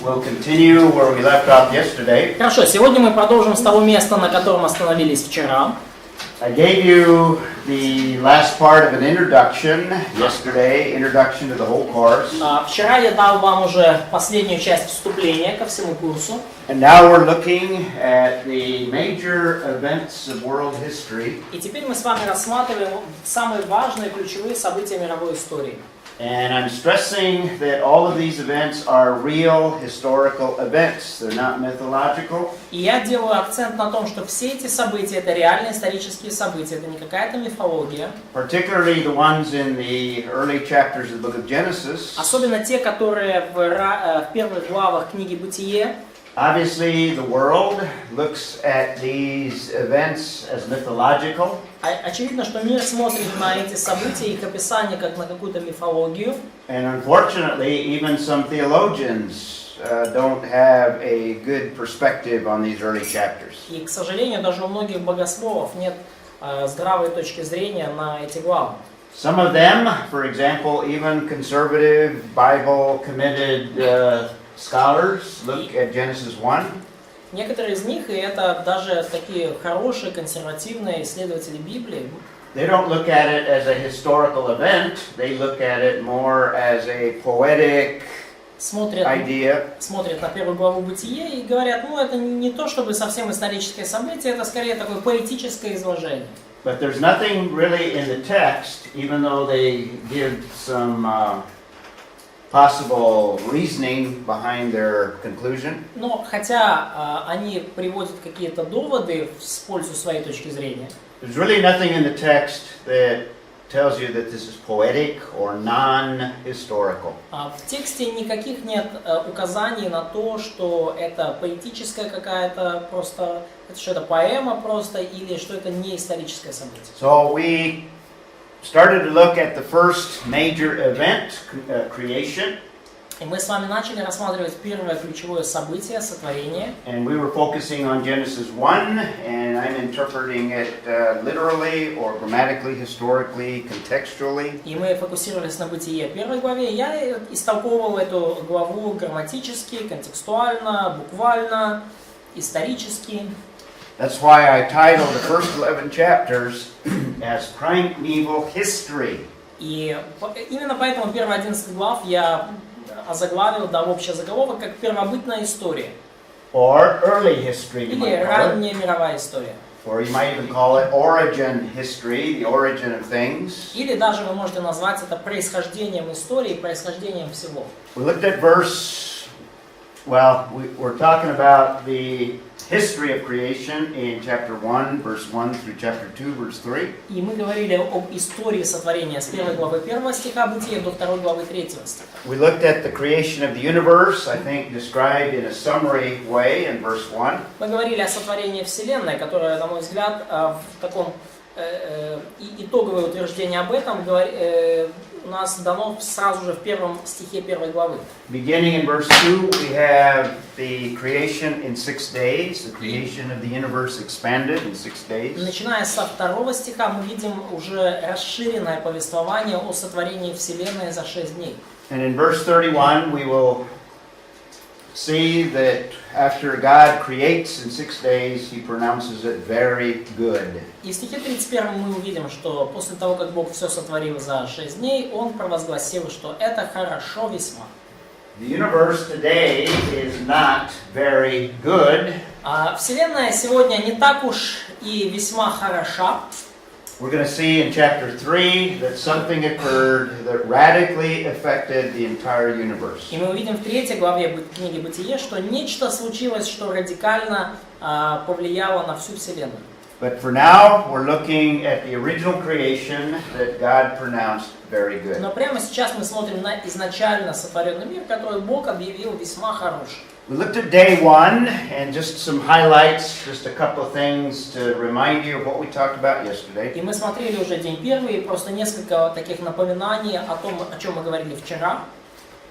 We'll continue where we left off yesterday. Хорошо, сегодня мы продолжим с того места, на котором остановились вчера. I gave you the last part of an introduction yesterday, introduction to the whole course. Вчера я дал вам уже последнюю часть вступления ко всему курсу. And now we're looking at the major events of world history. И теперь мы с вами рассматриваем самые важные ключевые события мировой истории. And I'm stressing that all of these events are real historical events. They're not mythological. И я делаю акцент на том, что все эти события это реальные исторические события, это не какая-то мифология. Particularly the ones in the early chapters of the book of Genesis. Особенно те, которые в первых главах книги Бытие. Obviously, the world looks at these events as mythological. Очевидно, что мир смотрит на эти события и их описание как на какую-то мифологию. And unfortunately, even some theologians don't have a good perspective on these early chapters. И, к сожалению, даже у многих богословов нет здравой точки зрения на эти главы. Some of them, for example, even conservative, Bible-committed scholars look at Genesis 1. Некоторые из них, и это даже такие хорошие консервативные исследователи Библии, They don't look at it as a historical event. They look at it more as a poetic idea. смотрят на первую главу Бытие и говорят, ну это не то чтобы совсем историческое событие, это скорее такое поэтическое изложение. But there's nothing really in the text, even though they give some possible reasoning behind their conclusion. Но хотя они приводят какие-то доводы в пользу своей точки зрения, There's really nothing in the text that tells you that this is poetic or non-historical. в тексте никаких нет указаний на то, что это поэтическая какая-то просто, что это поэма просто или что это не историческое событие. So we started to look at the first major event, creation. И мы с вами начали рассматривать первое ключевое событие, сотворение. And we were focusing on Genesis 1, and I'm interpreting it literally or grammatically, historically, contextually. И мы фокусировались на Бытие первой главе. Я истолковывал эту главу грамматически, контекстуально, буквально, исторически. That's why I titled the first 11 chapters as Primeval History. И именно поэтому первые 11 глав я озаглавил, дал общий заголовок, как первобытная история. Or early history, you Или might call it. ранняя мировая история. Or you might even call it origin history, the origin of things. Или даже вы можете назвать это происхождением истории, происхождением всего. We looked at we're talking about the history of creation in chapter 1, verse 1 through chapter 2, verse 3. И мы говорили об истории сотворения с 1 главы 1 стиха Бытия до 2 главы 3 стиха. We looked at the creation of the universe, I think described in a summary way in verse 1. Мы говорили о сотворении Вселенной, которое, на мой взгляд, в таком итоговое утверждение об этом у нас дано сразу же в первом стихе 1 главы. Beginning in verse 2, we have the creation in 6 days, the creation of the universe expanded in 6 days. Начиная со 2 стиха мы видим уже расширенное повествование о сотворении Вселенной за 6 дней. And in verse 31, we will see that after God creates in 6 days, He pronounces it very good. И в стихе 31 мы увидим, что после того, как Бог все сотворил за 6 дней, Он провозгласил, что это хорошо весьма. The universe today is not very good. А Вселенная сегодня не так уж и весьма хороша. We're going to see in chapter 3 that something occurred that radically affected the entire universe. И мы увидим в 3 главе книги Бытие, что нечто случилось, что радикально повлияло на всю Вселенную. But for now, we're looking at the original creation that God pronounced very good. Но прямо сейчас мы смотрим на изначально сотворенный мир, который Бог объявил весьма хорошим. We looked at day 1 and just some highlights, just a couple of things to remind you of what we talked about yesterday. И мы смотрели уже день первый, и просто несколько таких напоминаний о том, о чем мы говорили вчера.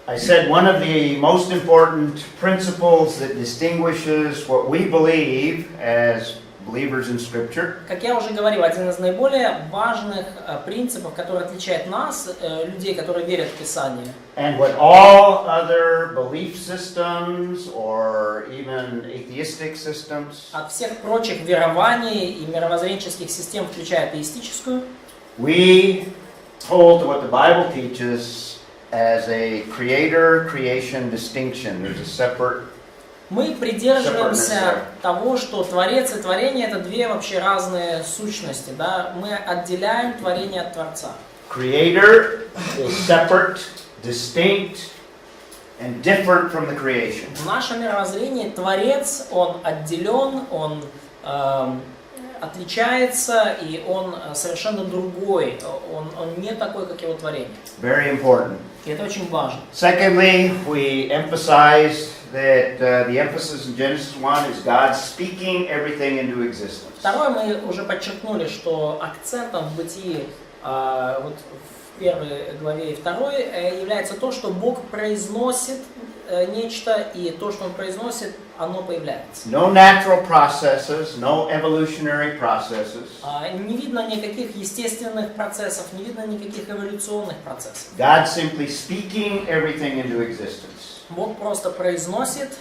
I said one of the most important principles that distinguishes what we believe as believers in Scripture. Как я уже говорил, один из наиболее важных принципов, который отличает нас, людей, которые верят в Писание, And what all other belief systems or even atheistic systems, от всех прочих верований и мировоззренческих систем, включая атеистическую, we hold to what the Bible teaches as a creator-creation distinction. There's a separate. мы придерживаемся того, что Творец и творение — это две вообще разные сущности. Да? Мы отделяем творение от Творца. Creator is separate, distinct, and different from the creation. В нашем мировоззрении Творец, он отделен, он отличается, и он совершенно другой. Он не такой, как его творение. Very important. И это очень важно. Secondly, we emphasize that the emphasis in Genesis 1 is God speaking everything into existence. Второе, мы уже подчеркнули, что акцентом в бытии, вот в первой главе и второй, является то, что Бог произносит нечто, и то, что Он произносит, оно появляется. No natural processes, no evolutionary processes. Не видно никаких естественных процессов, не видно никаких эволюционных процессов. God simply speaking everything into existence. Бог просто произносит,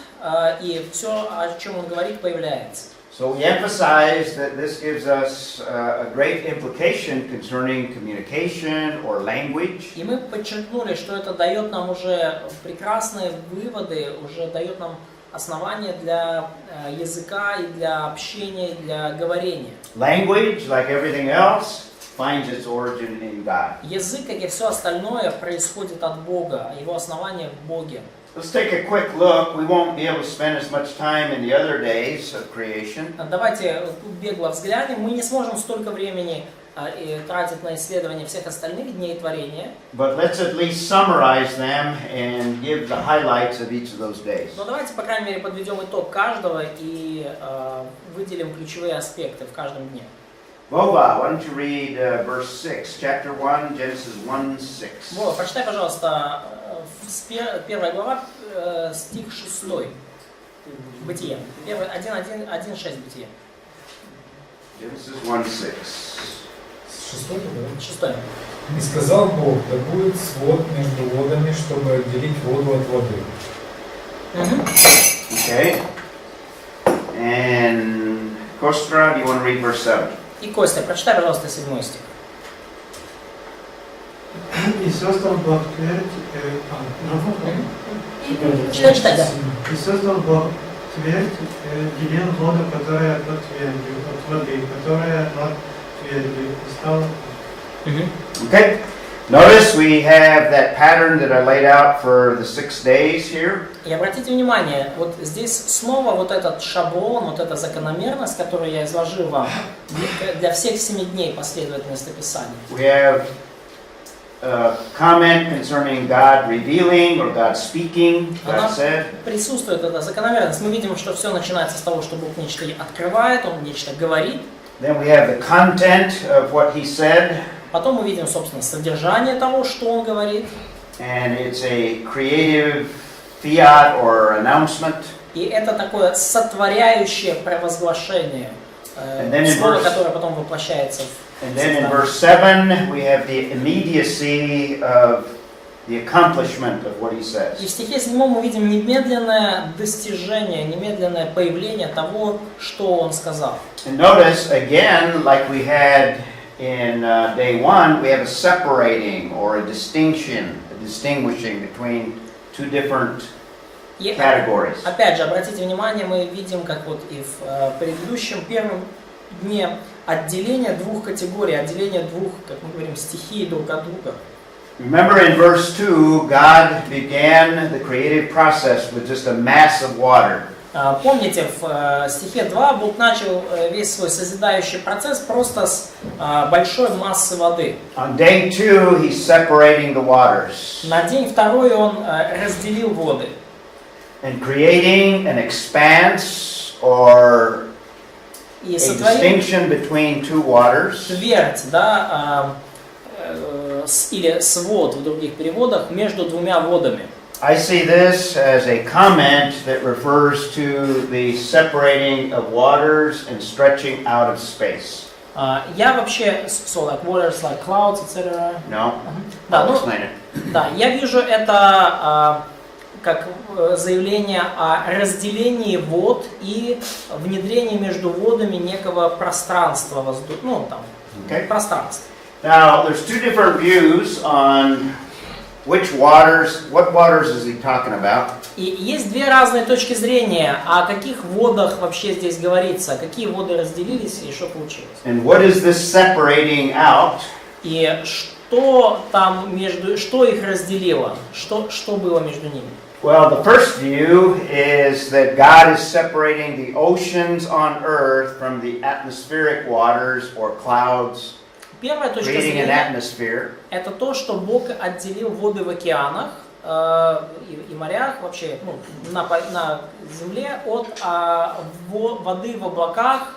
и все, о чем Он говорит, появляется. So we emphasize that this gives us a great implication concerning communication or language. И мы подчеркнули, что это дает нам уже прекрасные выводы, уже дает нам основания для языка и для общения, и для говорения. Language, like everything else, finds its origin in God. Язык, как и все остальное, происходит от Бога, его основание в Боге. Let's take a quick look. We won't be able to spend as much time in the other days of creation. Давайте бегло взглянем. Мы не сможем столько времени тратить на исследование всех остальных дней творения. But let's at least summarize them and give the highlights of each of those days. Но давайте, по крайней мере, подведем итог каждого и выделим ключевые аспекты в каждом дне. Vova, why don't you read verse 6, chapter 1, Genesis 1:6. Вова, прочитай, пожалуйста, первая глава, стих 6. Бытие. 1:6 Бытие. Genesis 1:6. 6. И сказал Бог, да будет свод между водами, чтобы отделить воду от воды. Okay. And Kostra, do you want to read verse 7? И Костя, прочитай, пожалуйста, 7 стих. И создал Бог твердь, Читай, да. и создал Бог твердь, делил воду, которая от тверди, от воды, которая от тверди, и стал. Okay. Notice we have that pattern that I laid out for the 6 days here. И обратите внимание, вот здесь снова вот этот шаблон, вот эта закономерность, которую я изложил вам для всех 7 дней последовательности Писания. We have a comment concerning God revealing or God speaking, God said. Присутствует эта закономерность. Мы видим, что все начинается с того, что Бог нечто открывает, Он нечто говорит. Then we have the content of what He said. Потом мы видим, собственно, содержание того, что Он говорит. And it's a creative fiat or announcement. И это такое сотворяющее провозглашение, слово, которое потом воплощается в And then in verse 7 we have the immediacy of the accomplishment of what He says. И в стихе 7 мы видим немедленное достижение, немедленное появление того, что Он сказал. And notice again, like we had in day 1, we have a separating or a distinction, a distinguishing between two different categories. Опять же, обратите внимание, мы видим, как вот и в предыдущем первом дне, отделение двух категорий, отделение двух, как мы говорим, стихий друг от друга. Remember in verse 2, God began the creative process with just a mass of water. Помните, в стихе 2 Бог начал весь свой созидающий процесс просто с большой массы воды. On day 2, He's separating the waters. На день второй Он разделил воды. And creating an expanse or И a сотворил distinction between two waters. твердь, да, или свод в других переводах, между двумя водами. I see this as a comment that refers to the separating of waters and stretching out of space. Я вообще, so like waters, like clouds, etc. No? Да, I'll ну, explain it. да, я вижу это как заявление о разделении вод и внедрении между водами некого пространства, ну там, пространства. Now, there's two different views on which waters, what waters is he talking about? И есть две разные точки зрения, о каких водах вообще здесь говорится, какие воды разделились и что получилось. And what is this separating out? И что там что их разделило, что было между ними. Well, the first view is that God is separating the oceans on earth from the atmospheric waters or clouds, Первая точка creating an зрения atmosphere. это то, что Бог отделил воды в океанах и морях, вообще на земле от воды в облаках,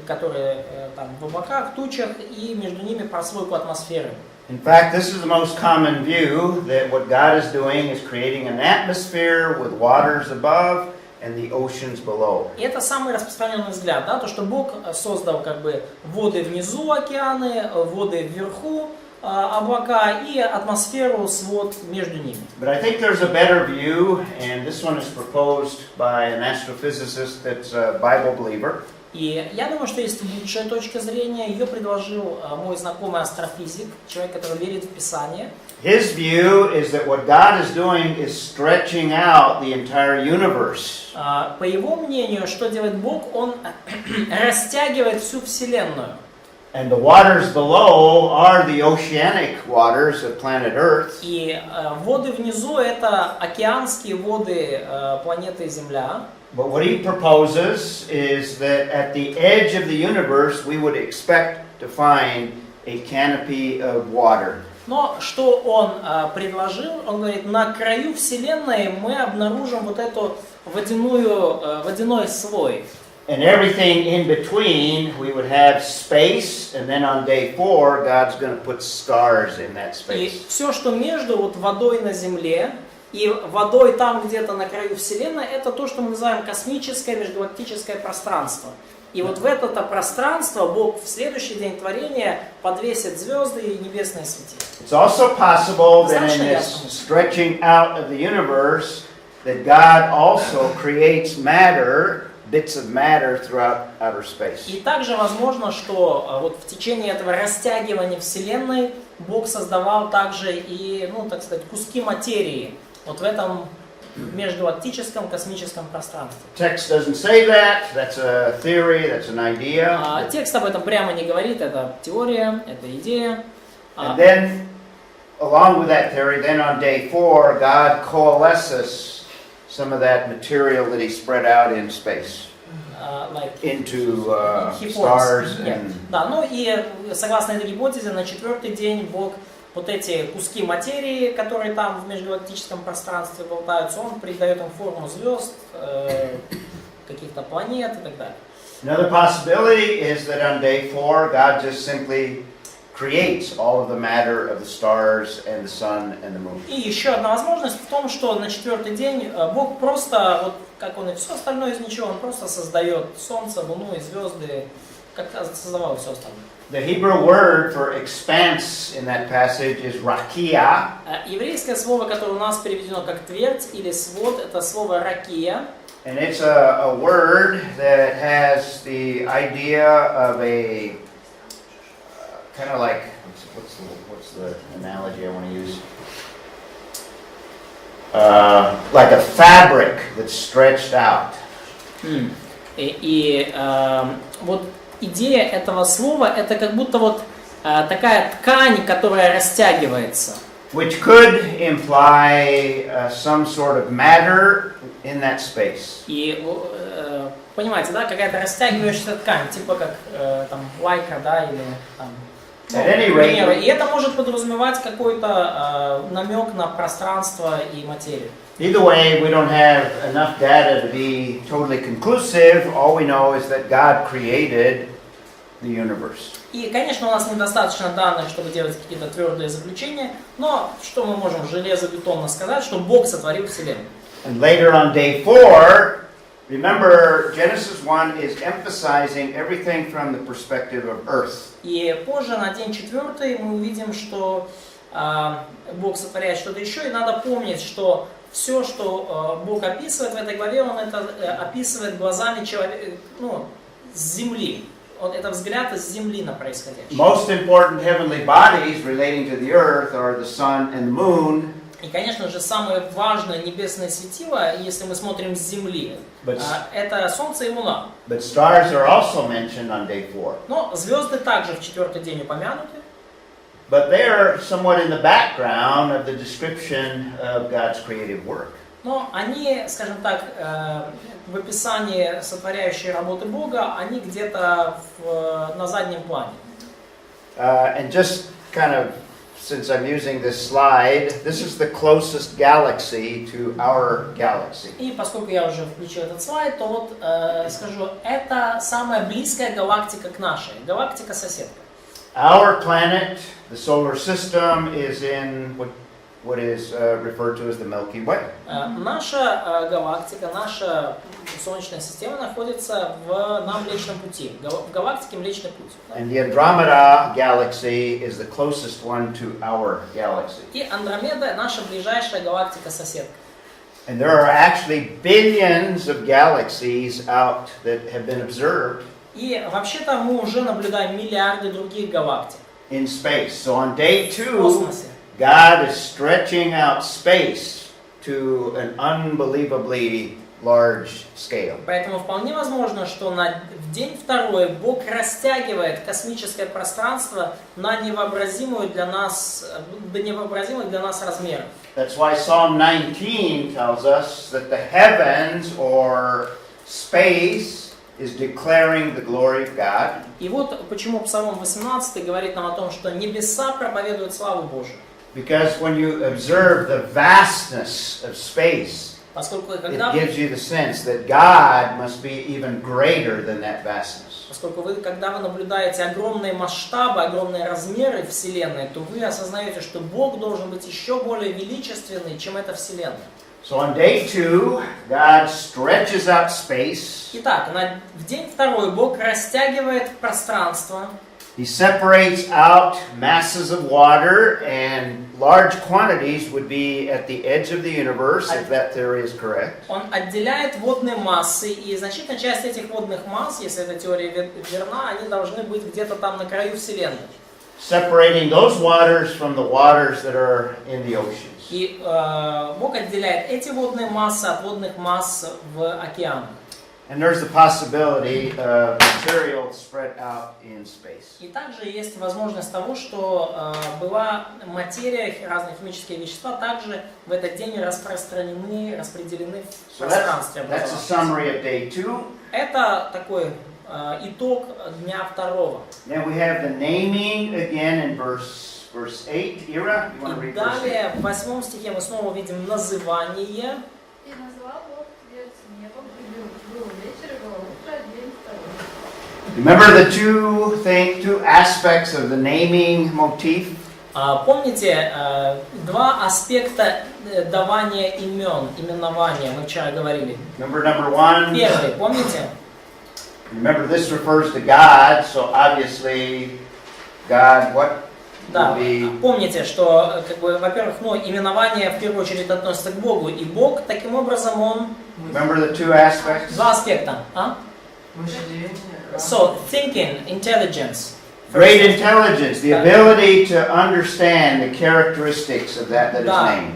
которые там в облаках, тучах, и между ними прослойку атмосферы. In fact, this is the most common view, that what God is doing is creating an atmosphere with waters above and the oceans below. И это самый распространенный взгляд, да, то, что Бог создал как бы воды внизу океаны, воды вверху облака и атмосферу с вод между ними. But I think there's a better view, and this one is proposed by an astrophysicist that's a Bible believer. И я думаю, что есть лучшая точка зрения. Ее предложил мой знакомый астрофизик, человек, который верит в Писание. His view is that what God is doing is stretching out the entire universe. По его мнению, что делает Бог? Он растягивает всю Вселенную. And the waters below are the oceanic waters of planet Earth. И воды внизу это океанские воды планеты Земля. But what he proposes is that at the edge of the universe we would expect to find a canopy of water. Но что он предложил? Он говорит, на краю Вселенной мы обнаружим вот эту водяной слой. And everything in between, we would have space, and then on day 4, God's going to put stars in that И space. все, что между вот водой на Земле и водой там где-то на краю Вселенной, это то, что мы называем космическое межгалактическое пространство. И вот в это пространство Бог в следующий день творения подвесит звезды и небесные светила. It's also possible that in this stretching out of the universe, that God also creates matter, bits of matter throughout outer space. И также возможно, что вот в течение этого растягивания Вселенной Бог создавал также и, так сказать, куски материи вот в этом межгалактическом космическом пространстве. Text doesn't say that. That's a theory. That's an idea. Текст об этом прямо не говорит. Это теория, это идея. And then, along with that theory, then on day 4, God coalesces some of that material that He spread out in space into stars. Да, и согласно этой гипотезе, на четвертый день Бог вот эти куски материи, которые там в межгалактическом пространстве болтаются, Он придает им форму звезд, каких-то планет и так далее. Another possibility is that on day 4, God just simply creates all of the matter of the stars and the sun and the moon. И еще одна возможность в том, что на четвертый день Бог просто, вот как Он и все остальное из ничего, Он просто создает Солнце, Луну и звезды, как создавал все остальное. The Hebrew word for expanse in that passage is rakia. Еврейское слово, которое у нас переведено как твердь или свод, это слово ракия. And it's a word that has the idea of a kind of like, what's the analogy I want to use? Like a fabric that's stretched out. Вот идея этого слова это как будто вот такая ткань, которая растягивается. Which could imply some sort of matter in that space. И понимаете, да, какая-то растягивающаяся ткань, типа как там лайка, да, или там. И это может подразумевать какой-то намек на пространство и материю. Either way, we don't have enough data to be totally conclusive. All we know is that God created the universe. И, конечно, у нас недостаточно данных, чтобы делать какие-то твердые заключения, но что мы можем железобетонно сказать, что Бог сотворил Вселенную. And later on day 4, remember Genesis 1 is emphasizing everything from the perspective of earth. И позже, на день 4, мы увидим, что Бог сотворяет что-то еще, и надо помнить, что все, что Бог описывает в этой главе, Он это описывает глазами человека, с земли. Это взгляд из земли на происходящее. Most important heavenly bodies relating to the earth are the sun and the moon. И, конечно же, самое важное небесное светило, если мы смотрим с земли, это Солнце и Луна. But stars are also mentioned on day 4. Но звезды также в 4-й день упомянуты. But they are somewhat in the background of the description of God's creative work. Но они, скажем так, в описании сотворяющей работы Бога, они где-то на заднем плане. And just kind of, since I'm using this slide, this is the closest galaxy to our galaxy. И поскольку я уже включил этот слайд, то вот скажу, это самая близкая галактика к нашей, галактика-соседка. Our planet, the solar system, is in what is referred to as the Milky Way. Наша галактика, наша Солнечная система находится на Млечном Пути, в галактике Млечный Путь. And the Andromeda galaxy is the closest one to our galaxy. И Андромеда наша ближайшая галактика-соседка. And there are actually billions of galaxies out that have been observed И вообще-то мы уже наблюдаем миллиарды других галактик in space. So on day в 2, космосе. God is stretching out space to an unbelievably large scale. Поэтому вполне возможно, что в день 2 Бог растягивает космическое пространство на невообразимых для нас размеров. That's why Psalm 19 tells us that the heavens or space is declaring the glory of God. И вот почему Псалом 18 говорит нам о том, что небеса проповедуют славу Божию. Because when you observe the vastness of space, Поскольку it когда gives you the sense that God must be even greater than that vastness. когда вы наблюдаете огромные масштабы, огромные размеры Вселенной, то вы осознаете, что Бог должен быть еще более величественный, чем эта Вселенная. So on day 2, God stretches out space. Итак, в день 2 Бог растягивает пространство. He separates out masses of water, and large quantities would be at the edge of the universe, if that theory is correct. Он отделяет водные массы, и значительная часть этих водных масс, если эта теория верна, они должны быть где-то там на краю Вселенной. Separating those waters from the waters that are in the oceans. И Бог отделяет эти водные массы от водных масс в океанах. And there's the possibility of material spread out in space. И также есть возможность того, что была материя, разные химические вещества также в этот день распределены в пространстве. That's a summary of day 2. Это такой итог дня 2. Then we have the naming again in verse 8. Ira, you want to И read verse 8? далее в 8 стихе мы снова видим называние. И назвал Бог свет небом, и был вечер, и было утро, день 2. Remember the two aspects of the naming motif? Помните два аспекта давания имен, именования, мы вчера говорили. Remember number 1? Первый, помните? Remember this refers to God, so obviously God what? Да, Would be... помните, что, во-первых, именование в первую очередь относится к Богу, и Бог, таким образом, Он... Remember the two aspects? Два аспекта. So, thinking, intelligence. Great intelligence, the ability to understand the characteristics of that is Да, named.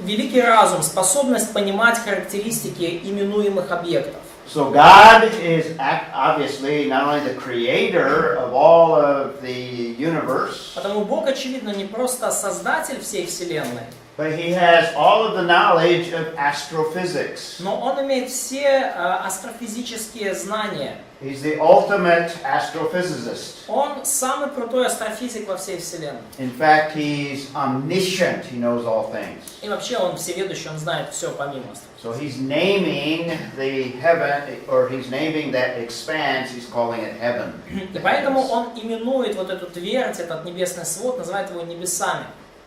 великий разум, способность понимать характеристики именуемых объектов. So God is obviously not only the creator of all of the universe, Потому Бог, очевидно, не просто создатель всей Вселенной, but He has all of the knowledge of astrophysics. но Он имеет все астрофизические знания. He's the ultimate astrophysicist. Он самый крутой астрофизик во всей Вселенной. In fact, he's omniscient. He knows all things. И вообще он всеведущий, он знает все помимо астрофизики. So he's naming the heaven, or he's naming that expanse, he's calling it heaven. И поэтому он именует вот эту твердь, этот небесный свод, называет его небесами.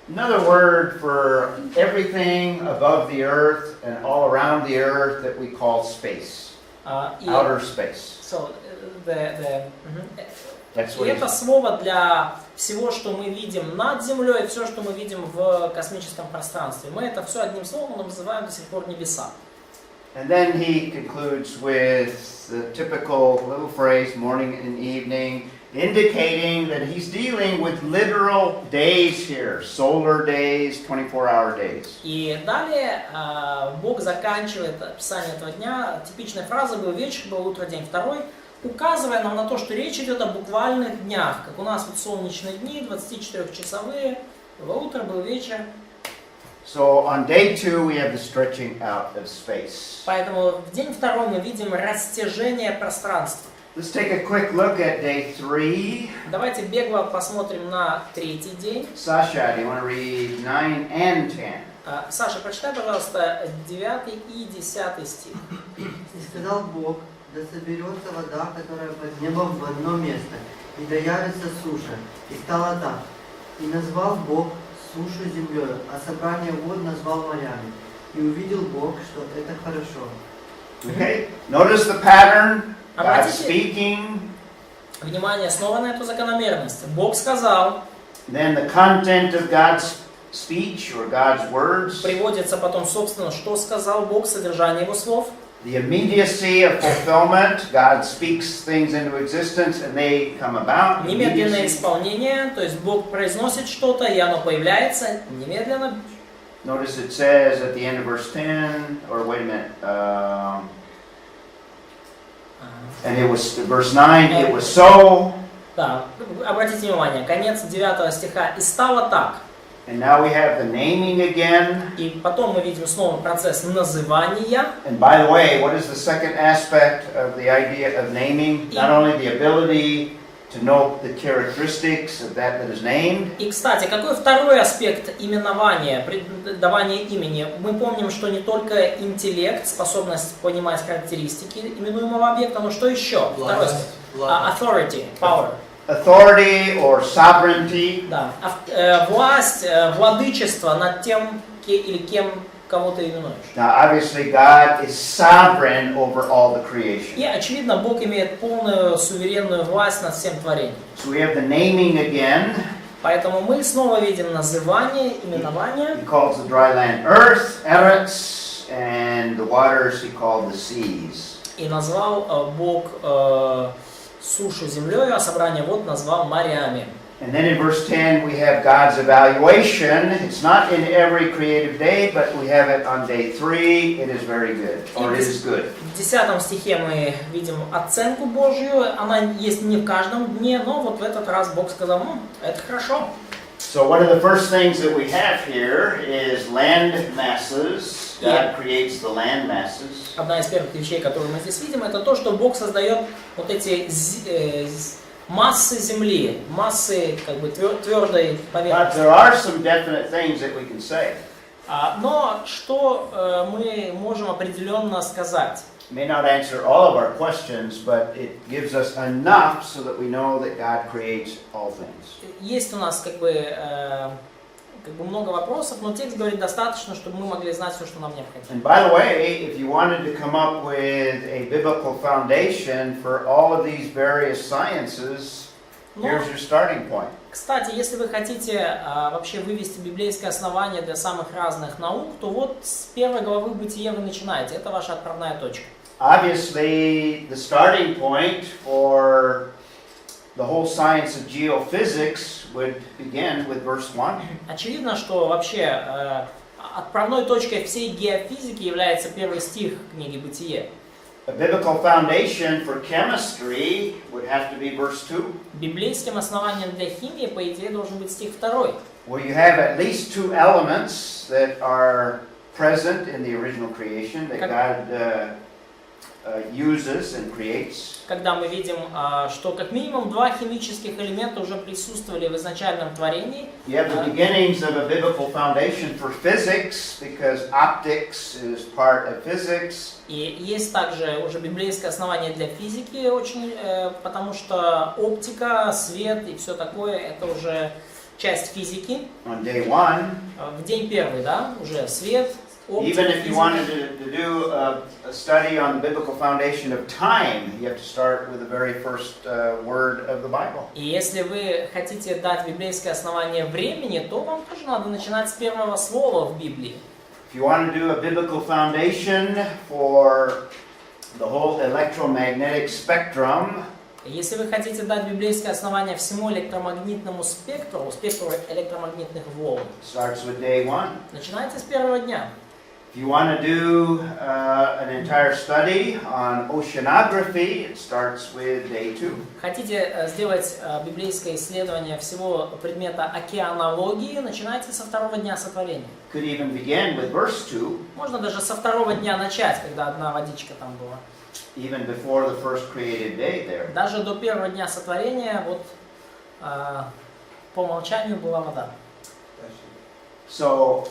Another word for everything above the earth and all around the earth that we call space. Outer space. So, That's и what это слово для всего, что мы видим над землей, все, что мы видим в космическом пространстве. Мы это все одним словом называем до сих пор небеса. And then he concludes with the typical little phrase, morning and evening, indicating that he's dealing with literal days here, solar days, 24-hour days. И далее Бог заканчивает описание этого дня. Типичная фраза был вечер, был утро, день второй, указывая нам на то, что речь идет о буквальных днях, как у нас вот солнечные дни, 24-часовые, было утро, был вечер. So on day 2 we have the stretching out of space. Поэтому в день второй мы видим растяжение пространства. Let's take a quick look at day 3. Давайте бегло посмотрим на третий день. Sasha, do you want to read 9 and 10? Саша, прочитай, пожалуйста, 9 и 10 стих. И сказал Бог, да соберется вода, которая под небом в одно место, и да явится суша. И стало так. И назвал Бог сушу землей, а собрание вод назвал морями. И увидел Бог, что это хорошо. Okay, notice the pattern. God Обратите speaking. внимание снова на эту закономерность. Бог сказал, Then the content of God's speech or God's words. приводится потом, собственно, что сказал Бог, содержание его слов. The immediacy of fulfillment. God speaks things into existence and they come about. Немедленное Immediacy. исполнение, то есть Бог произносит что-то, и оно появляется немедленно. Notice it says at the end of verse 10, or wait a minute, and it was, verse 9, it was so. Да, обратите внимание, конец 9 стиха. «И стало так». And now we have the naming again. И потом мы видим снова процесс называния. And by the way, what is the second aspect of the idea of naming? Not only the ability to know the characteristics of that is named. И, кстати, какой второй аспект именования, давания имени? Мы помним, что не только интеллект, способность понимать характеристики именуемого объекта, но что еще? Второй аспект. Authority, power. Authority or sovereignty. Да. Власть, владычество над тем или кем кого ты именуешь. Now, obviously, God is sovereign over all the creation. И, очевидно, Бог имеет полную суверенную власть над всем творением. So we have the naming again. Поэтому мы снова видим называние, именование. He calls the dry land earth, eretz, and the waters he called the seas. И назвал Бог сушу землей, а собрание вод назвал морями. And then in verse 10 we have God's evaluation. It's not in every creative day, but we have it on day 3. It is very good, or it is good. В 10 стихе мы видим оценку Божью. Она есть не в каждом дне, но вот в этот раз Бог сказал, это хорошо. So one of the first things that we have here is land masses. God creates the land masses. Одна из первых вещей, которую мы здесь видим, это то, что Бог создает вот эти массы земли, массы как бы твердой But поверхности. there are some definite things that we can say. Но что мы можем определенно сказать? It may not answer all of our questions, but it gives us enough so that we know that God creates all things. Есть у нас как бы много вопросов, но текст говорит достаточно, чтобы мы могли знать все, что нам необходимо. And by the way, if you wanted to come up with a biblical foundation for all of these various sciences, here's your starting point. Кстати, если вы хотите вообще вывести библейское основание для самых разных наук, то вот с первой главы Бытия вы начинаете. Это ваша отправная точка. Obviously, the starting point for the whole science of geophysics would begin with verse 1. Очевидно, что вообще отправной точкой всей геофизики является первый стих книги Бытие. A biblical foundation for chemistry would have to be verse 2. Библейским основанием для химии, по идее, должен быть стих 2. Where you have at least two elements that are present in the original creation that God uses and creates. Когда мы видим, что как минимум два химических элемента уже присутствовали в изначальном творении. You have the beginnings of a biblical foundation for physics, because optics is part of physics. И есть также уже библейское основание для физики, очень, потому что оптика, свет и все такое, это уже часть физики. On day one, В день первый, да, уже свет, оптика, even if you физика. wanted to do a study on the biblical foundation of time, you have to start with the very first word of the Bible. И если вы хотите дать библейское основание времени, то вам тоже надо начинать с первого слова в Библии. If you want to do a biblical foundation for the whole electromagnetic spectrum, Если вы хотите дать библейское основание всему электромагнитному спектру электромагнитных волн, starts with day one. начинайте с первого дня. If you want to do an entire study on oceanography, it starts with day 2. Хотите сделать библейское исследование всего предмета океанологии, начинайте со второго дня сотворения. Could even begin with verse 2, Можно даже со второго дня начать, когда одна водичка там была. even before the first created day there. Даже до первого дня сотворения вот по умолчанию была вода. So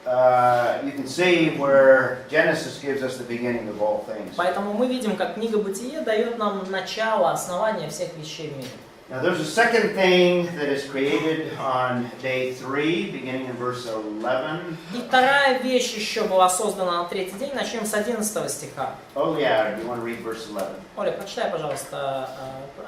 you can see where Genesis gives us the beginning of all things. Поэтому мы видим, как книга Бытие дает нам начало, основание всех вещей в мире. Now there's a second thing that is created on day 3, beginning in verse 11. И вторая вещь еще была создана на третий день. Начнем с 11 стиха. Oh yeah, you want to read verse 11? Оля, прочитай, пожалуйста,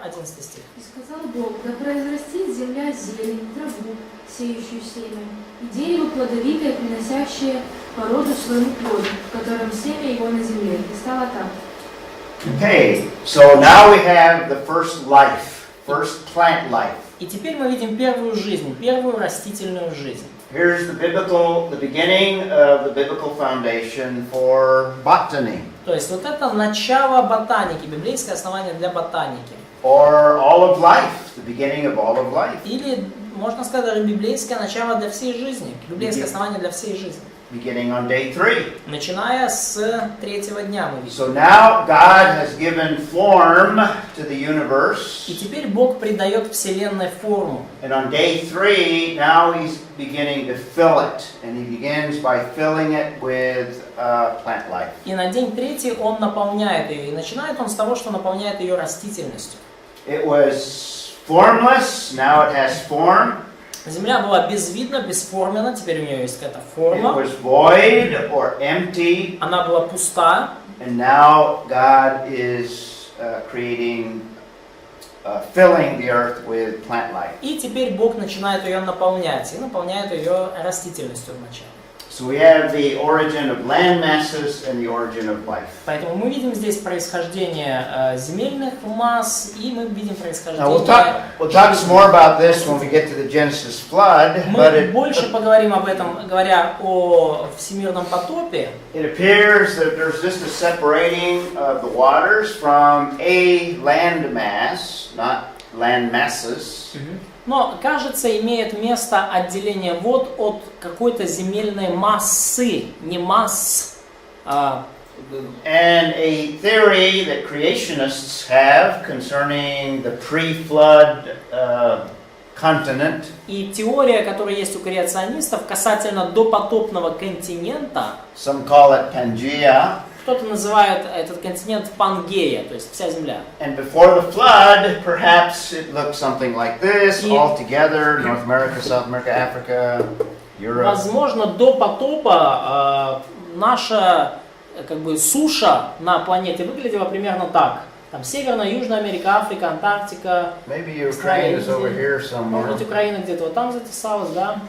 11 стих. И сказал Бог: да произрастит земля зелень, траву, сеющую семя, и дерево плодовитое, приносящее породу своему плоду, в котором семя его на земле. И стало так. Okay, so now we have the first life, first plant life. И теперь мы видим первую жизнь, первую растительную жизнь. Here's the beginning of the biblical foundation for botany, То есть вот это начало ботаники, библейское основание для ботаники. or all of life, the beginning of all of life, Или, можно сказать, даже библейское начало для всей жизни, библейское основание для всей жизни. beginning on day 3. Начиная с третьего дня мы видим. So now God has given form to the universe, И теперь Бог придает Вселенной форму. and on day 3, now He's beginning to fill it, and He begins by filling it with plant life. И на день третий Он наполняет ее. И начинает Он с того, что наполняет ее растительностью. It was formless, now it has form. Земля была безвидна, бесформенна, теперь у нее есть какая-то It форма. was void or empty, Она была пуста, and now God is filling the earth with plant life. и теперь Бог начинает ее наполнять, и наполняет ее растительностью вначале. So we have the origin of land masses and the origin of life. Поэтому мы видим здесь происхождение земельных масс, и мы видим происхождение... Now we'll talk some more about this when we get to the Genesis flood, but Мы больше поговорим об этом, говоря о всемирном потопе. it appears that there's just a separating of the waters from a land mass, not land masses. Но, кажется, имеет место отделение вод от какой-то земельной массы, не масс. And a theory that creationists have concerning the pre-flood continent И теория, которая есть у креационистов касательно допотопного континента, some call it Pangea, кто-то называет этот континент Пангея, то есть вся земля. and before the flood, perhaps it looked something like this, all together, North America, South America, Africa, Europe. Возможно, до потопа наша суша на планете выглядела примерно так. Там Северная, Южная Америка, Африка, Антарктика. Maybe Ukraine is over here somewhere. Может быть, Украина где-то вот там затесалась, да?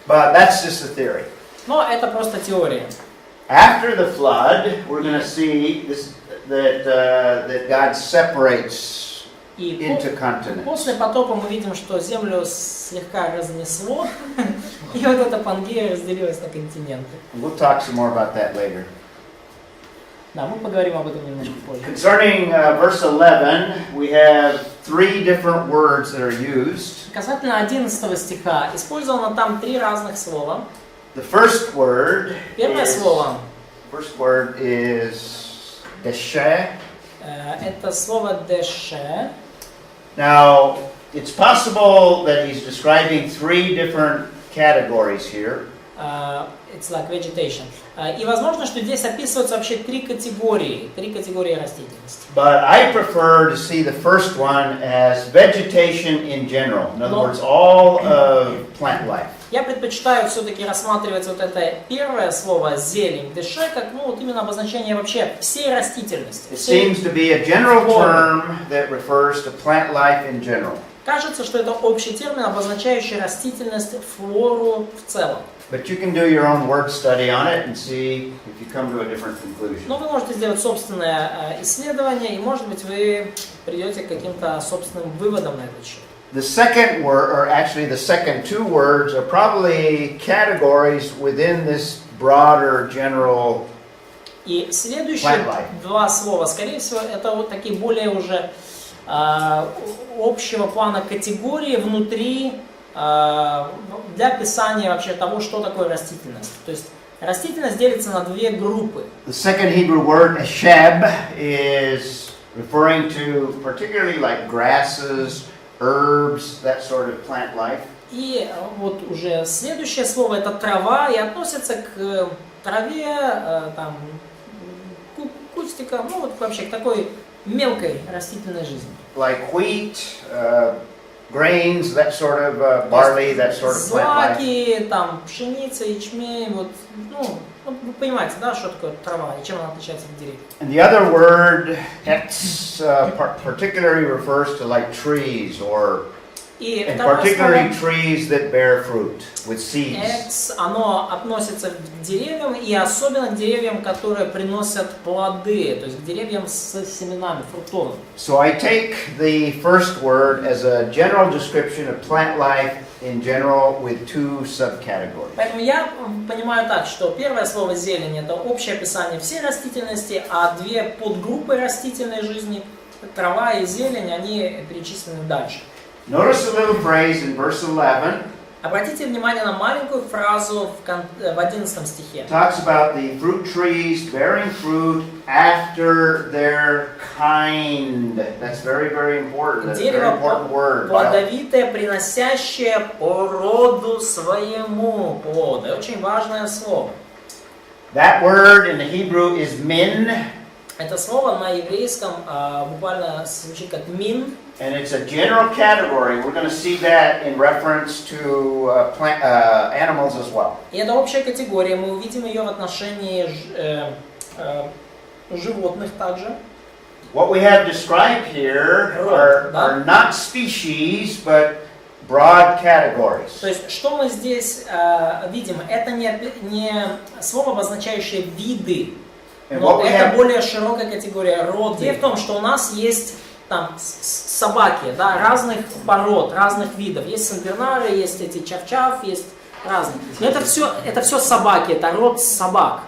But that's just a theory. Но это просто теория. After the flood, we're going to see this, that God separates И into continents. после потопа мы видим, что Землю слегка разнесло, и вот эта Пангея разделилась на континенты. We'll talk some more about that later. Да, мы поговорим об этом немножко позже. Concerning verse 11, we have 3 different words that are used. Касательно 11 стиха, использовано там 3 разных слова. The first word Первое is слово first word is deshe. Это слово «деше». Now, it's possible that he's describing three different categories here. It's like vegetation. И возможно, что здесь описываются вообще три категории растительности. But I prefer to see the first one as vegetation in general. In other words, all of plant life. Я предпочитаю все-таки рассматривать вот это первое слово «зелень», «деше», как вот именно обозначение вообще всей растительности. It seems to be a general term that refers to plant life in general. Кажется, что это общий термин, обозначающий растительность, флору в целом. But you can do your own word study on it and see if you come to a different conclusion. Но вы можете сделать собственное исследование, и, может быть, вы придете к каким-то собственным выводам на этот счет. The second word, or actually the second two words, are probably categories within this broader general. И следующие два слова, скорее всего, это вот такие более уже общего плана категории внутри для описания вообще того, что такое растительность. То есть растительность делится на две группы. The second Hebrew word, ashab, is referring to particularly like grasses, herbs, that sort of plant life. И вот уже следующее слово это трава, и относится к траве, там, кустикам, ну вот вообще к такой мелкой растительной жизни. Like wheat, grains, that sort of barley, that sort of plant life. Злаки, там, пшеница, ячмень, вот, ну, вы понимаете, да, что такое трава и чем она отличается от деревьев. And the other word, etz, particularly refers to like trees or and particularly trees that bear fruit with seeds. Экс, оно относится к деревьям и особенно к деревьям, которые приносят плоды, то есть к деревьям с семенами, фруктовыми. So I take the first word as a general description of plant life in general with two subcategories. Поэтому я понимаю так, что первое слово «зелень» — это общее описание всей растительности, а две подгруппы растительной жизни, трава и зелень, они перечислены дальше. Notice a little phrase in verse 11. Обратите внимание на маленькую фразу в 11 стихе. Talks about the fruit trees bearing fruit after their kind. That's very, very important. That's a very important word. Плодовитое, приносящее по роду своему плода. Очень важное слово. That word in the Hebrew is min. Это слово на еврейском буквально звучит как мин. And it's a general category. We're going to see that in reference to animals as well. И это общая категория. Мы увидим ее в отношении животных также. What we have described here are not species, but broad categories. То есть, что мы здесь видим? Это не слово, обозначающее виды, но это более широкая категория роды. Дело в том, что у нас есть там собаки, да, разных пород, разных видов. Есть сенбернары, есть эти чав-чав, есть разные. Но это все собаки, это род собак.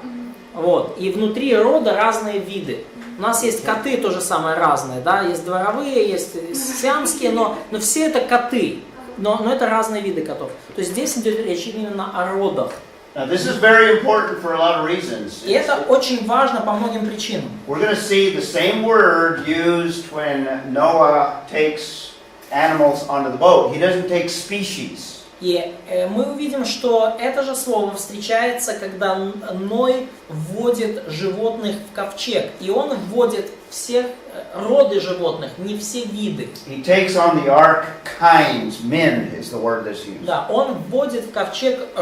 Вот. И внутри рода разные виды. У нас есть коты тоже самое разные, да, есть дворовые, есть сиамские, но все это коты. Но это разные виды котов. То есть здесь идет речь именно о родах. Now, this is very important for a lot of reasons. И это очень важно по многим причинам. We're going to see the same word used when Noah takes animals onto the boat. He doesn't take species. И мы увидим, что это же слово встречается, когда Ной вводит животных в ковчег. И он вводит все роды животных, не все виды. He takes on the ark kinds. Min is the word that's used. Да, он вводит в ковчег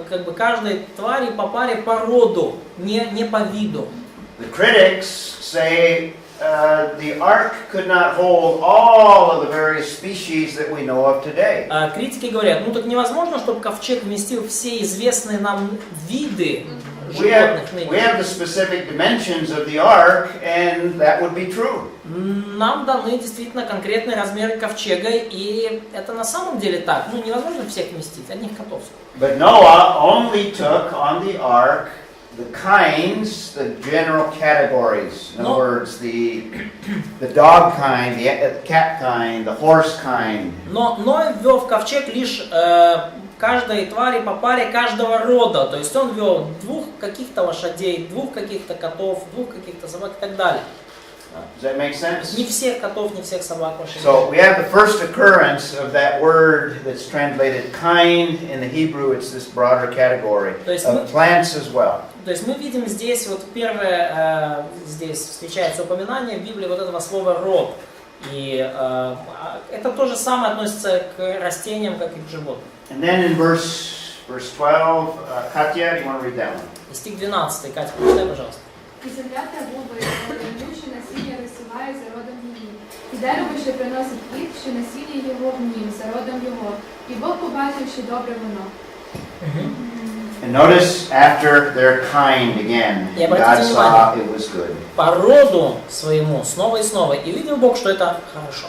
как бы каждой твари по паре по роду, не по виду. The critics say the ark could not hold all of the various species that we know of today. Критики говорят, ну так невозможно, чтобы ковчег вместил все известные нам виды животных ныне. We have the specific dimensions of the ark, and that would be true. Нам даны действительно конкретные размеры ковчега, и это на самом деле так. Ну невозможно всех вместить, одних котов. But Noah only took on the ark the kinds, the general categories. In other words, the dog kind, the cat kind, the horse kind. Но Ной ввел в ковчег лишь каждой твари по паре каждого рода. То есть он вел 2 каких-то лошадей, 2 каких-то котов, 2 каких-то собак и так далее. Does that make sense? Не всех котов, не всех собак, лошадей. So we have the first occurrence of that word that's translated kind. In the Hebrew, it's this broader category of plants as well. То есть мы видим здесь, вот первое, здесь встречается упоминание в Библии вот этого слова «род». И это то же самое относится к растениям, как и к животным. And then in verse 12, Katya, do you want to read that one? И стих 12, Катя, прочитай, пожалуйста. «И земля траву що насіння розсіває за родом її, і дерево, що приносить плід, що насіння його в нім, за родом його, і Бог побачив, що добре воно». And notice after their kind again, God saw it was good. По роду своему снова и снова, и видел Бог, что это хорошо.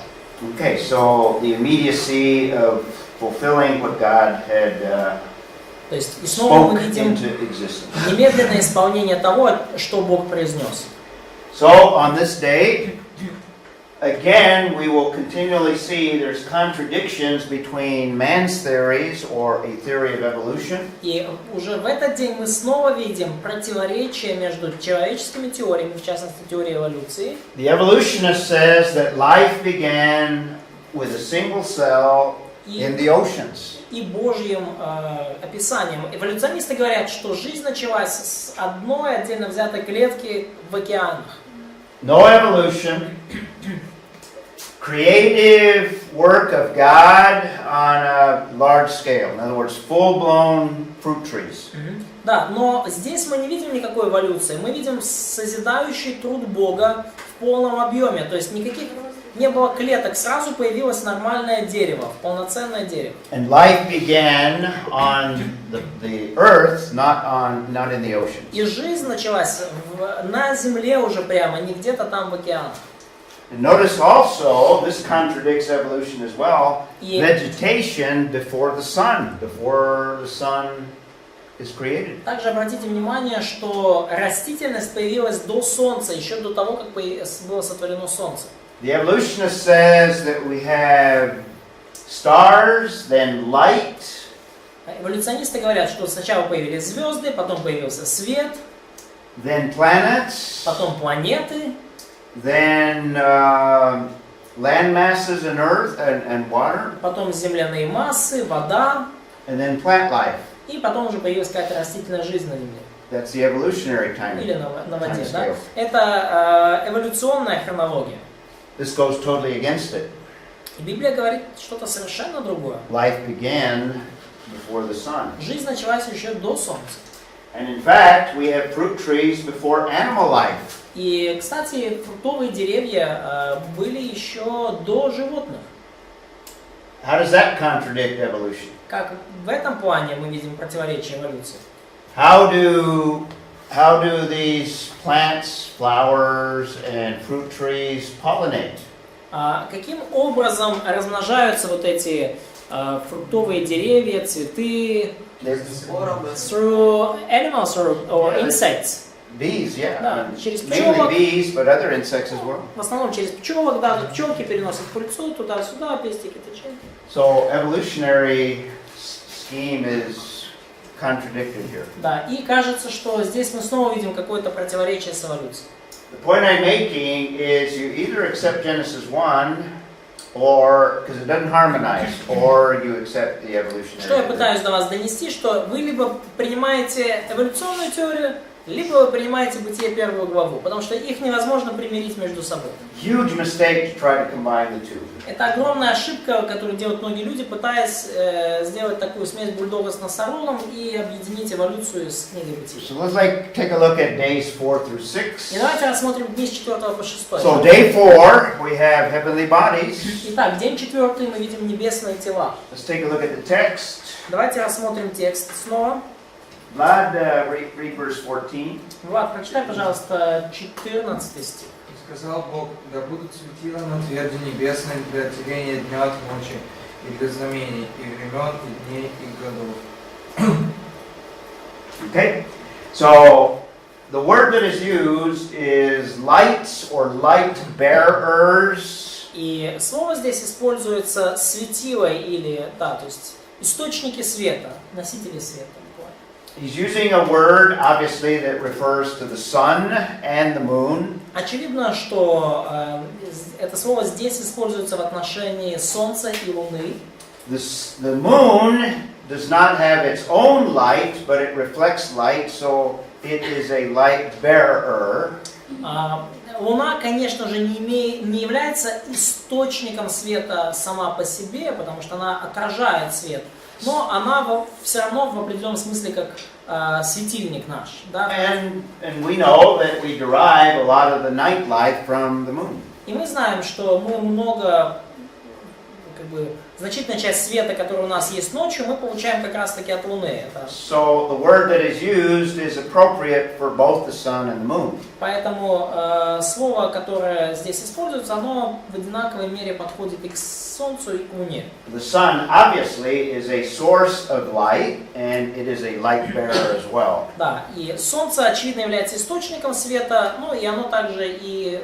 Okay, so the immediacy of fulfilling what God had То есть и снова мы spoke видим into existence. немедленное исполнение того, что Бог произнес. So on this day, again, we will continually see there's contradictions between man's theories or a theory of evolution. И уже в этот день мы снова видим противоречие между человеческими теориями, в частности теорией эволюции. The evolutionist says that life began with a single cell in the oceans. И Божьим описанием. Эволюционисты говорят, что жизнь началась с одной отдельно взятой клетки в океанах. No evolution. Creative work of God on a large scale. In other words, full-blown fruit trees. Да, но здесь мы не видим никакой эволюции. Мы видим созидающий труд Бога в полном объеме. То есть никаких не было клеток, сразу появилось нормальное дерево, полноценное дерево. And life began on the earth, not in the ocean. И жизнь началась на земле уже прямо, не где-то там в океанах. And notice also, this contradicts evolution as well, vegetation before the sun is created. Также обратите внимание, что растительность появилась до Солнца, еще до того, как было сотворено Солнце. The evolutionist says that we have stars, then light. Эволюционисты говорят, что сначала появились звезды, потом появился свет, then planets, потом планеты, then land masses and earth and water, потом земляные массы, вода, and then plant life. и потом уже появилась какая-то растительная жизнь на Земле. That's the evolutionary time. Или на воде, да? Это эволюционная хронология. This goes totally against it. И Библия говорит что-то совершенно другое. Life began before the sun. Жизнь началась еще до Солнца. And in fact, we have fruit trees before animal life. И, кстати, фруктовые деревья были еще до животных. How does that contradict evolution? Как в этом плане мы видим противоречие эволюции. How do these plants, flowers, and fruit trees pollinate? Каким образом размножаются вот эти фруктовые деревья, цветы? Through animals or insects. Bees, yeah. Да, через пчелок. Mainly bees, but other insects as well. В основном через пчелок, да, пчелки переносят пыльцу туда-сюда, пестики, тычинки. So evolutionary scheme is contradicted here. Да, и кажется, что здесь мы снова видим какое-то противоречие с эволюцией. The point I'm making is you either accept Genesis 1, or because it doesn't harmonize, or you accept the evolutionary. Что я пытаюсь до вас донести, что вы либо принимаете эволюционную теорию, либо вы принимаете Бытие 1 главу, потому что их невозможно примирить между собой. Huge mistake to try to combine the two. Это огромная ошибка, которую делают многие люди, пытаясь сделать такую смесь бульдога с носорогом и объединить эволюцию с книгой Бытия. So let's take a look at days 4 through 6. И давайте рассмотрим дни с 4 по 6. So day 4, we have heavenly bodies. Итак, день 4 мы видим небесные тела. Let's take a look at the text. Давайте рассмотрим текст снова. Vlad, read verse 14. Влад, прочитай, пожалуйста, 14 стих. И сказал Бог, да будут светила на тверди небесной для отделения дня от ночи, и для знамений, и времен, и дней, и годов. Okay, so the word that is used is lights or light bearers. И слово здесь используется светило или, да, то есть источники света, носители света. He's using a word, obviously, that refers to the sun and the moon. Очевидно, что это слово здесь используется в отношении Солнца и Луны. The moon does not have its own light, but it reflects light, so it is a light bearer. Луна, конечно же, не является источником света сама по себе, потому что она отражает свет. Но она все равно в определенном смысле как светильник наш. Да? And we know that we derive a lot of the night light from the moon. И мы знаем, что мы много, значительная часть света, который у нас есть ночью, мы получаем как раз таки от Луны. So the word that is used is appropriate for both the sun and the moon. Поэтому слово, которое здесь используется, оно в одинаковой мере подходит и к Солнцу, и к Луне. The sun obviously is a source of light, and it is a light bearer as well. Да, и Солнце, очевидно, является источником света, ну и оно также и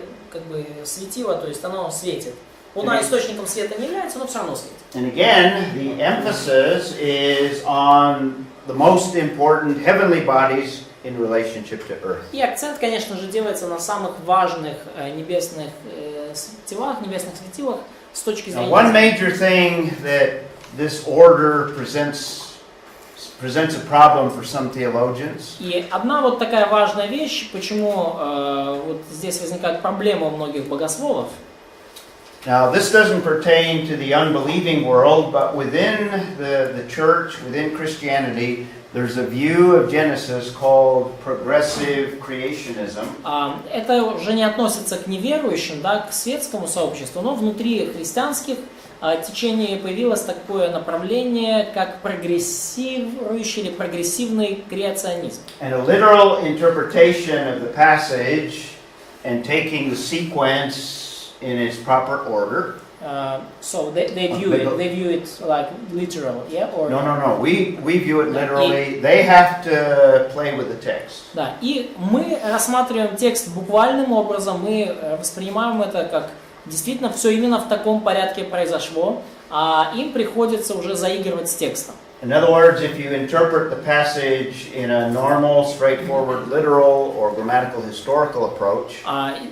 светило, то есть оно светит. Луна источником света не является, но все равно светит. And again, the emphasis is on the most important heavenly bodies in relationship to earth. И акцент, конечно же, делается на самых важных небесных светилах с точки зрения. Now, one major thing that this order presents a problem for some theologians. И одна вот такая важная вещь, почему вот здесь возникает проблема у многих богословов. Now, this doesn't pertain to the unbelieving world, but within the church, within Christianity, there's a view of Genesis called progressive creationism. Это уже не относится к неверующим, да, к светскому сообществу, но внутри христианских течений появилось такое направление, как прогрессирующий или прогрессивный креационизм. And a literal interpretation of the passage and taking the sequence in its proper order. So they view it like literal, yeah? Or No. We view it literally. They have to play with the text. Да, и мы рассматриваем текст буквальным образом, мы воспринимаем это как действительно все именно в таком порядке произошло, а им приходится уже заигрывать с текстом. In other words, if you interpret the passage in a normal, straightforward, literal or grammatical historical approach,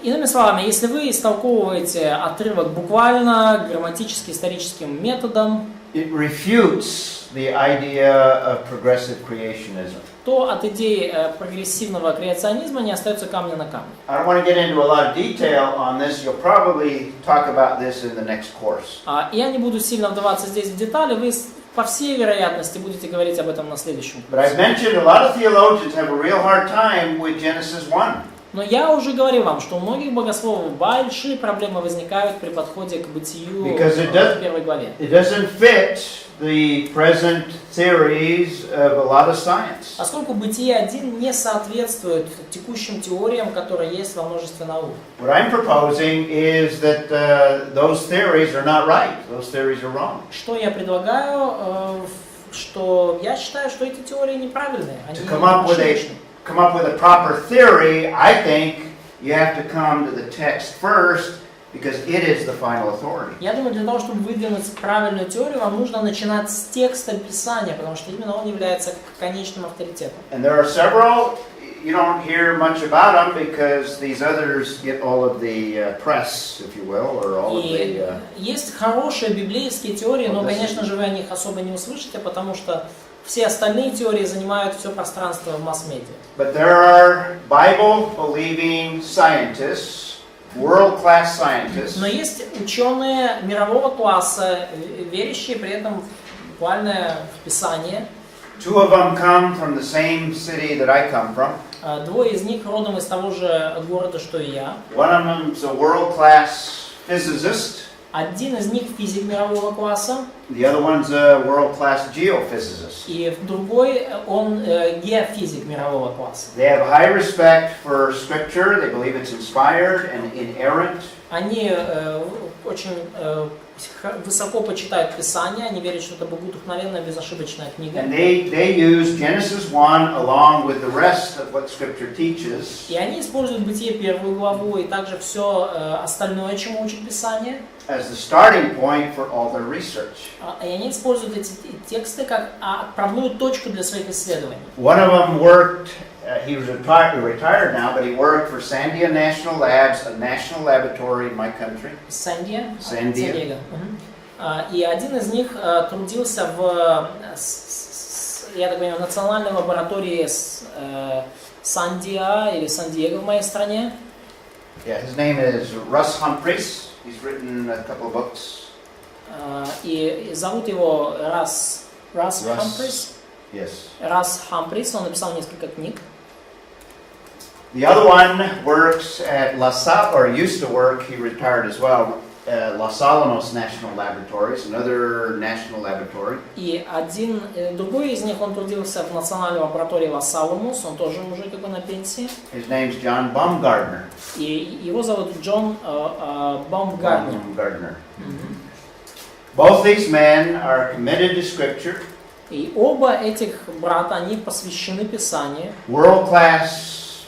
иными словами, если вы истолковываете отрывок буквально, грамматически, историческим методом, it refutes the idea of progressive creationism. то от идеи прогрессивного креационизма не остается камня на камне. I don't want to get into a lot of detail on this. You'll probably talk about this in the next course. Я не буду сильно вдаваться здесь в детали, вы по всей вероятности будете говорить об этом на следующем But I've mentioned a lot of theologians have a real hard time with Genesis 1. Но я уже говорил вам, что у многих богословов большие проблемы возникают при подходе к бытию в первой главе. It doesn't fit the present theories of a lot of science. Поскольку Бытие 1 не соответствует текущим теориям, которые есть во множестве наук. What I'm proposing is that those theories are not right. Those theories are wrong. Что я предлагаю, что я считаю, что эти теории неправильные, они ошибочны. Come up with a proper theory, I think you have to come to the text first because it is the final authority. Я думаю, для того, чтобы выдвинуть правильную теорию, вам нужно начинать с текста Писания, потому что именно он является конечным авторитетом. And there are several, you don't hear much about them because these others get all of the press, if you will, or all of the... Есть хорошие библейские теории, но, конечно же, вы о них особо не услышите, потому что все остальные теории занимают все пространство в масс-медиа. But there are Bible-believing scientists, world-class scientists. Но есть ученые мирового класса, верящие при этом буквально в Писание. Two of them come from the same city that I come from. Двое из них родом из того же города, что и я. One of them is a world-class physicist. Один из них физик мирового класса. The other one's a world-class geophysicist. И другой, он геофизик мирового класса. They have high respect for Scripture. They believe it's inspired and inerrant. Они очень высоко почитают Писание, они верят, что это богодухновенная, безошибочная книга. And they use Genesis 1 along with the rest of what Scripture teaches И они используют Бытие 1 главу и также все остальное, чему учит Писание. as the starting point for all their research. И они используют эти тексты как отправную точку для своих исследований. One of them worked, he was retired now, but he worked for Sandia National Labs, a national laboratory in my country. Сандия. Сандиего. И один из них трудился в, я так понимаю, национальной лаборатории Сандиа или Сан-Диего в моей стране. Yeah, his name is Russ Humphreys. He's written a couple of books. И зовут его Рас Хамфрис. Yes. Рас Хамфрис, он написал несколько книг. The other one works at or used to work, he retired as well, Los Alamos National Laboratories, another national laboratory. И другой из них, он трудился в национальной лаборатории Лос-Аламос, он тоже уже как бы на пенсии. His name's John Baumgartner. И его зовут Джон Baumgartner. Both these men are committed to Scripture. И оба этих брата, они посвящены Писанию. World-class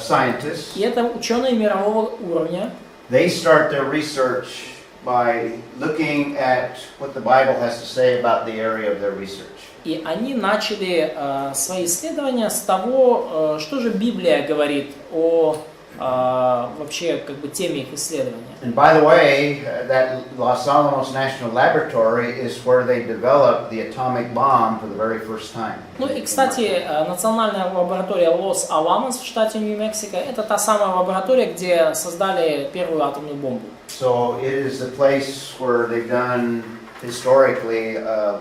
scientists. И это ученые мирового уровня. They start their research by looking at what the Bible has to say about the area of their research. И они начали свои исследования с того, что же Библия говорит о вообще как бы теме их исследования. And by the way, that Los Alamos National Laboratory is where they developed the atomic bomb for the very first time. Ну и, кстати, национальная лаборатория Лос-Аламос в штате Нью-Мексико – это та самая лаборатория, где создали первую атомную бомбу. So it is the place where they've done historically a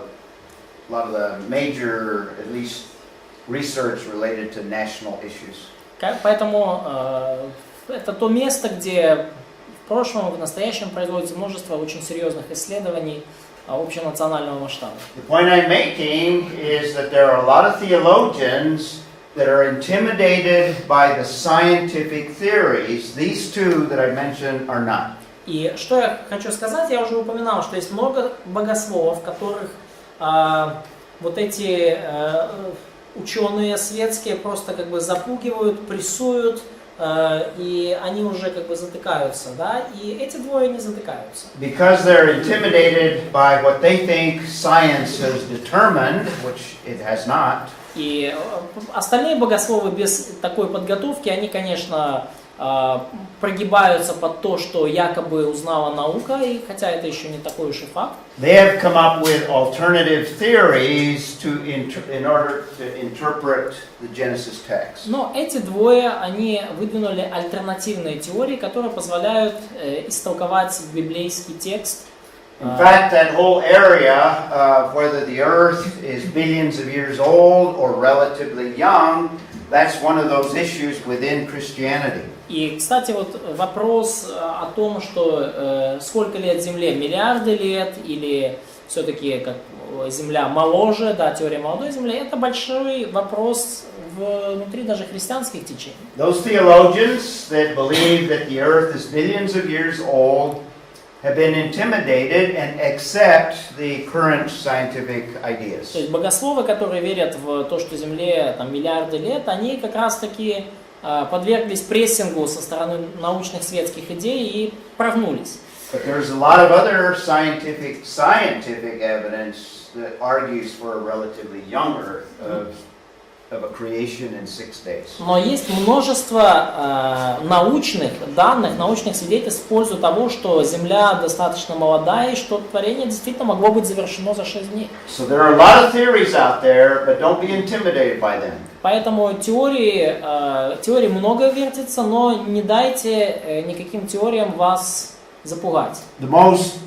lot of the major, at least, research related to national issues. Поэтому это то место, где в прошлом и в настоящем производится множество очень серьезных исследований общенационального масштаба. The point I'm making is that there are a lot of theologians that are intimidated by the scientific theories. These two that I mentioned are not. И что я хочу сказать, я уже упоминал, что есть много богословов, которых вот эти ученые светские просто как бы запугивают, прессуют, и они уже как бы затыкаются, да, и эти двое не затыкаются. Because they're intimidated by what they think science has determined, which it has not. И остальные богословы без такой подготовки, они, конечно, прогибаются под то, что якобы узнала наука, и хотя это еще не такой уж и факт. They have come up with alternative theories in order to interpret the Genesis text. Но эти двое, они выдвинули альтернативные теории, которые позволяют истолковать библейский текст. In fact, that whole area of whether the earth is billions of years old or relatively young, that's one of those issues within Christianity. И, кстати, вот вопрос о том, что сколько лет Земле, миллиарды лет или все-таки как Земля моложе, да, теория молодой Земли, это большой вопрос внутри даже христианских течений. Those theologians that believe that the earth is billions of years old have been intimidated and accept the current scientific ideas. То есть богословы, которые верят в то, что Земле там миллиарды лет, они как раз-таки подверглись прессингу со стороны научных светских идей и прогнулись. But there's a lot of other scientific evidence that argues for a relatively young earth of a creation in 6 days. Но есть множество научных данных, научных свидетельств в пользу того, что Земля достаточно молодая и что творение действительно могло быть завершено за 6 дней. So there are a lot of theories out there, but don't be intimidated by them. Поэтому теорий много вертится, но не дайте никаким теориям вас запугать. The most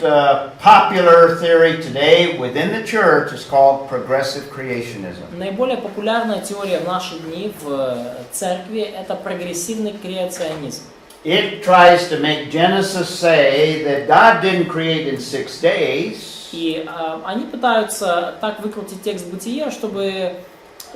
popular theory today within the church is called progressive creationism. Наиболее популярная теория в наши дни в церкви – это прогрессивный креационизм. It tries to make Genesis say that God didn't create in 6 days. И они пытаются так выкрутить текст Бытия, чтобы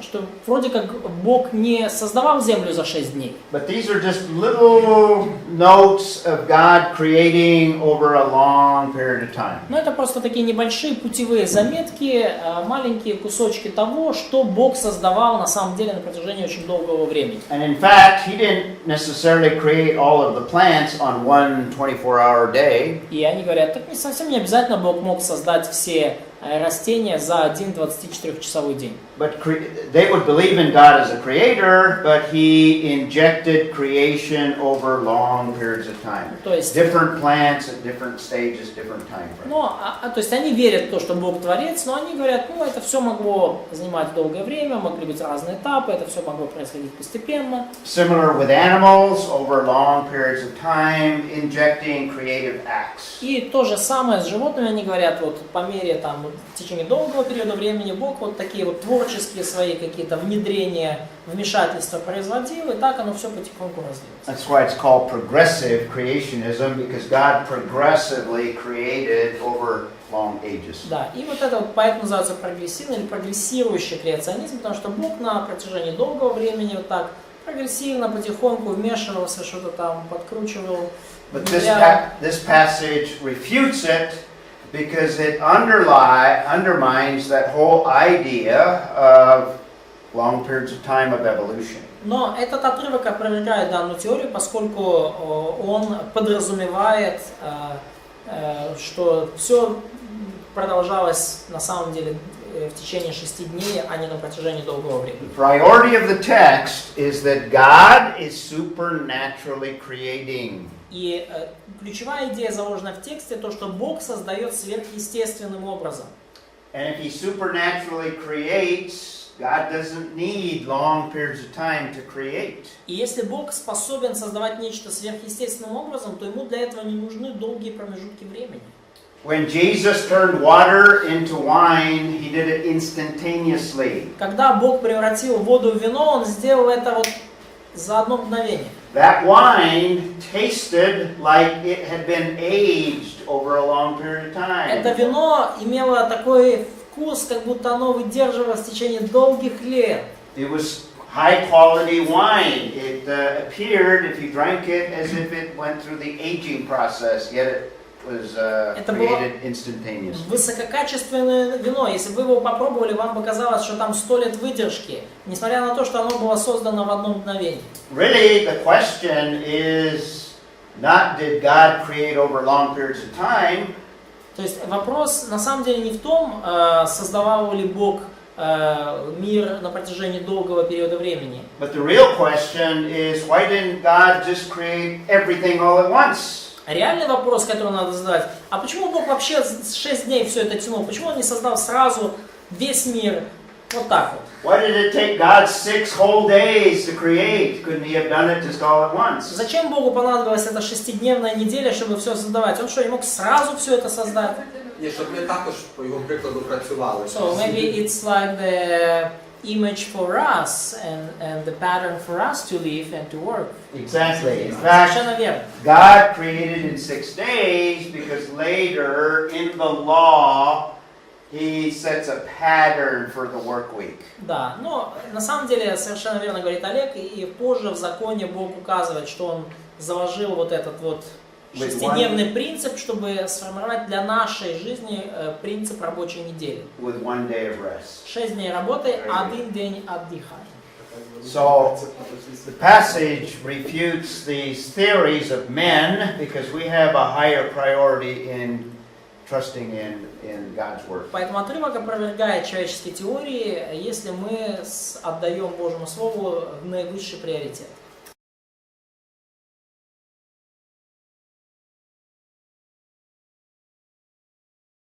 что вроде как Бог не создавал землю за 6 дней. But these are just little notes of God creating over a long period of time. Но это просто такие небольшие путевые заметки, маленькие кусочки того, что Бог создавал на самом деле на протяжении очень долгого времени. And in fact, He didn't necessarily create all of the plants on one 24-hour day. И они говорят, так совсем не обязательно Бог мог создать все растения за один 24-часовой день. But they would believe in God as a creator, but He injected creation over long periods of time. То есть, Different plants at different stages, different time frames. То есть они верят в то, что Бог творец, но они говорят, это все могло занимать долгое время, могли быть разные этапы, это все могло происходить постепенно. Similar with animals, over long periods of time, injecting creative acts. И то же самое с животными, они говорят, вот по мере в течение долгого периода времени Бог вот такие вот творческие свои какие-то внедрения, вмешательства производил, и так оно все потихоньку развилось. That's why it's called progressive creationism, because God progressively created over long ages. Да, и вот это вот поэтому называется прогрессивный или прогрессирующий креационизм, потому что Бог на протяжении долгого времени вот так прогрессивно, потихоньку вмешивался, что-то там подкручивал. But this passage refutes it because it undermines that whole idea of long periods of time of evolution. Но этот отрывок опровергает данную теорию, поскольку он подразумевает, что все продолжалось на самом деле в течение 6 дней, а не на протяжении долгого времени. The priority of the text is that God is supernaturally creating. И ключевая идея, заложенная в тексте, то, что Бог создает сверхъестественным образом. And if He supernaturally creates, God doesn't need long periods of time to create. И если Бог способен создавать нечто сверхъестественным образом, то Ему для этого не нужны долгие промежутки времени. When Jesus turned water into wine, He did it instantaneously. Когда Бог превратил воду в вино, Он сделал это вот за одно мгновение. That wine tasted like it had been aged over a long period of time. Это вино имело такой вкус, как будто оно выдерживалось в течение долгих лет. It was high quality wine. It appeared, if you drank it, as if it went through the aging process, yet it was created instantaneously. Высококачественное вино. Если бы вы его попробовали, вам бы казалось, что там 100 лет выдержки, несмотря на то, что оно было создано в одно мгновение. Really, the question is not did God create over long periods of time. То есть вопрос на самом деле не в том, создавал ли Бог мир на протяжении долгого периода времени. But the real question is why didn't God just create everything all at once? Реальный вопрос, который надо задать, а почему Бог вообще 6 дней все это тянул? Почему Он не создал сразу весь мир вот так вот? Why did it take God 6 whole days to create? Couldn't He have done it just all at once? Зачем Богу понадобилась эта 6-дневная неделя, чтобы все создавать? Он что, не мог сразу все это создать? Ні, щоб ми також по його прикладу працювали. So maybe it's like the image for us and the pattern for us to live and to work. Exactly. In Совершенно fact, верно. God created in 6 days because later in the law He sets a pattern for the work week. Да, но на самом деле совершенно верно говорит Олег, и позже в законе Бог указывает, что Он заложил вот этот вот 6-дневный принцип, чтобы сформировать для нашей жизни принцип рабочей недели. With 1 day of rest. 6 дней работы, 1 день отдыха. So the passage refutes these theories of men because we have a higher priority in trusting in God's word. Поэтому отрывок опровергает человеческие теории, если мы отдаем Божьему Слову наивысший приоритет.